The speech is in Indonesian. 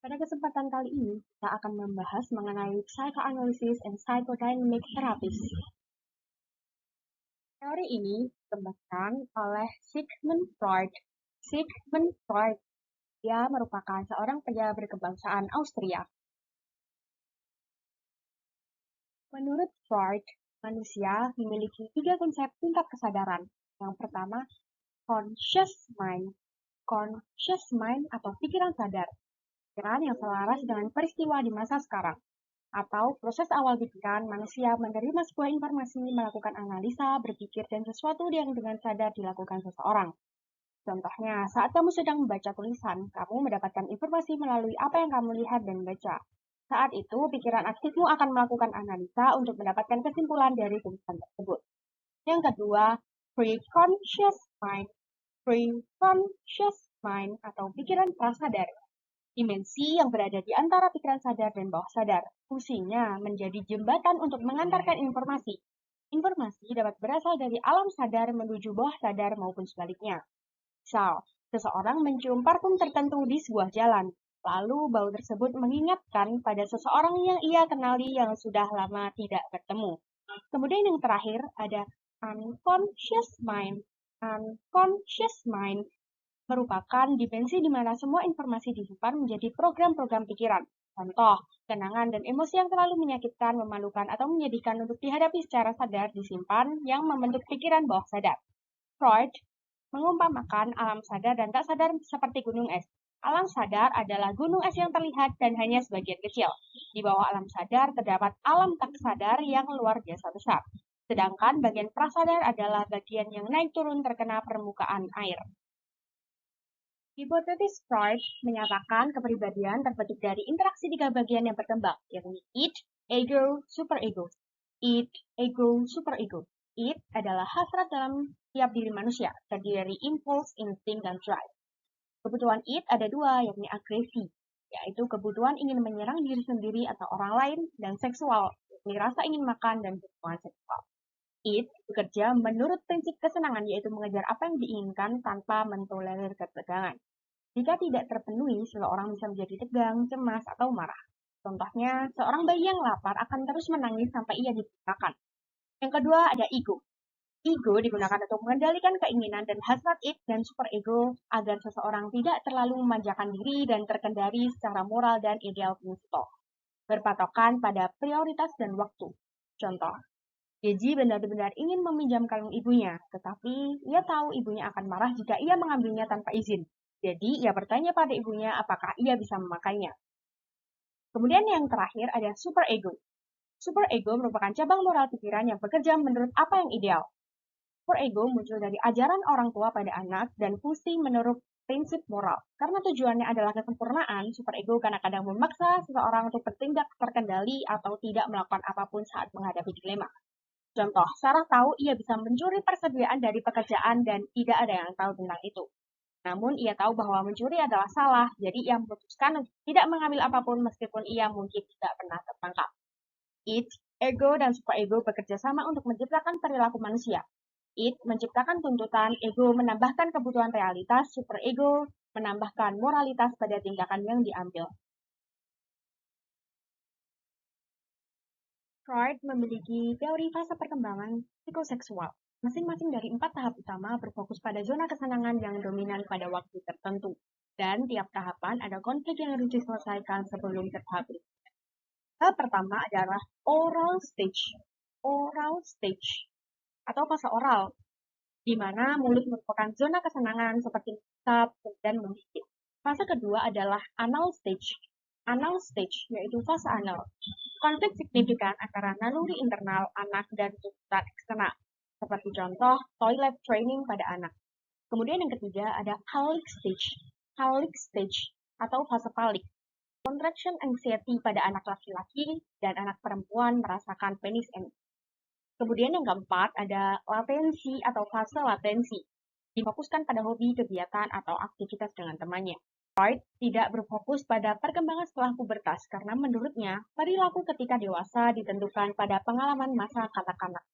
Pada kesempatan kali ini, kita akan membahas mengenai psychoanalysis and psychodynamic therapies. Teori ini dikembangkan oleh Sigmund Freud. Sigmund Freud, dia merupakan seorang pria berkebangsaan Austria. Menurut Freud, manusia memiliki 3 konsep tingkat kesadaran. Yang pertama, conscious mind. Conscious mind atau pikiran sadar. Pikiran yang selaras dengan peristiwa di masa sekarang. Atau proses awal pikiran, manusia menerima sebuah informasi, melakukan analisa, berpikir, dan sesuatu yang dengan sadar dilakukan seseorang. Contohnya, saat kamu sedang membaca tulisan, kamu mendapatkan informasi melalui apa yang kamu lihat dan baca. Saat itu, pikiran aktifmu akan melakukan analisa untuk mendapatkan kesimpulan dari tulisan tersebut. Yang kedua, pre-conscious mind. Pre-conscious mind atau pikiran prasadar. Dimensi yang berada di antara pikiran sadar dan bawah sadar. Fungsinya menjadi jembatan untuk mengantarkan informasi. Informasi dapat berasal dari alam sadar menuju bawah sadar maupun sebaliknya. Misal, seseorang mencium parfum tertentu di sebuah jalan. Lalu bau tersebut mengingatkan pada seseorang yang ia kenali yang sudah lama tidak bertemu. Kemudian yang terakhir ada unconscious mind. Unconscious mind merupakan dimensi di mana semua informasi disimpan menjadi program-program pikiran. Contoh, kenangan dan emosi yang terlalu menyakitkan, memalukan, atau menyedihkan untuk dihadapi secara sadar disimpan yang membentuk pikiran bawah sadar. Freud mengumpamakan alam sadar dan tak sadar seperti gunung es. Alam sadar adalah gunung es yang terlihat dan hanya sebagian kecil. Di bawah alam sadar terdapat alam tak sadar yang luar biasa besar. Sedangkan bagian prasadar adalah bagian yang naik turun terkena permukaan air. Hipotesis Freud menyatakan kepribadian terbentuk dari interaksi 3 bagian yang berkembang, yakni id, ego, superego. Id, ego, superego. Id adalah hasrat dalam tiap diri manusia, terdiri dari impuls, insting, dan drive. Kebutuhan id ada 2, yakni agresi, yaitu kebutuhan ingin menyerang diri sendiri atau orang lain, dan seksual, yakni rasa ingin makan dan hubungan seksual. Id bekerja menurut prinsip kesenangan, yaitu mengejar apa yang diinginkan tanpa mentolerir ketegangan. Jika tidak terpenuhi, seseorang bisa menjadi tegang, cemas, atau marah. Contohnya, seorang bayi yang lapar akan terus menangis sampai ia dibukakan. Yang kedua ada ego. Ego digunakan untuk mengendalikan keinginan dan hasrat id dan superego agar seseorang tidak terlalu memanjakan diri dan terkendali secara moral dan ideal prinsipal. Berpatokan pada prioritas dan waktu. Contoh, Deji benar-benar ingin meminjam kalung ibunya, tetapi ia tahu ibunya akan marah jika ia mengambilnya tanpa izin. Jadi, ia bertanya pada ibunya apakah ia bisa memakainya. Kemudian yang terakhir ada superego. Superego merupakan cabang moral pikiran yang bekerja menurut apa yang ideal. Superego muncul dari ajaran orang tua pada anak dan fungsi menurut prinsip moral. Karena tujuannya adalah kesempurnaan, superego kadang-kadang memaksa seseorang untuk bertindak terkendali atau tidak melakukan apapun saat menghadapi dilema. Contoh, Sarah tahu ia bisa mencuri persediaan dari pekerjaan dan tidak ada yang tahu tentang itu. Namun ia tahu bahwa mencuri adalah salah, jadi ia memutuskan untuk tidak mengambil apapun meskipun ia mungkin tidak pernah tertangkap. Id, ego, dan superego bekerja sama untuk menciptakan perilaku manusia. Id menciptakan tuntutan, ego menambahkan kebutuhan realitas, superego menambahkan moralitas pada tindakan yang diambil. Freud memiliki teori fase perkembangan psikoseksual. Masing-masing dari 4 tahap utama berfokus pada zona kesenangan yang dominan pada waktu tertentu. Dan tiap tahapan ada konflik yang harus diselesaikan sebelum ke tahap berikutnya. Tahap pertama adalah oral stage. Oral stage atau fase oral, di mana mulut merupakan zona kesenangan seperti menghisap dan menggigit. Fase kedua adalah anal stage. Anal stage yaitu fase anal. Konflik signifikan antara naluri internal anak dan tuntutan eksternal. Seperti contoh, toilet training pada anak. Kemudian yang ketiga ada phallic stage. Phallic stage atau fase phallic. Contraction anxiety pada anak laki-laki dan anak perempuan merasakan penis and. Kemudian yang keempat ada latensi atau fase latensi. Difokuskan pada hobi, kegiatan, atau aktivitas dengan temannya. Freud tidak berfokus pada perkembangan setelah pubertas karena menurutnya perilaku ketika dewasa ditentukan pada pengalaman masa kanak-kanak.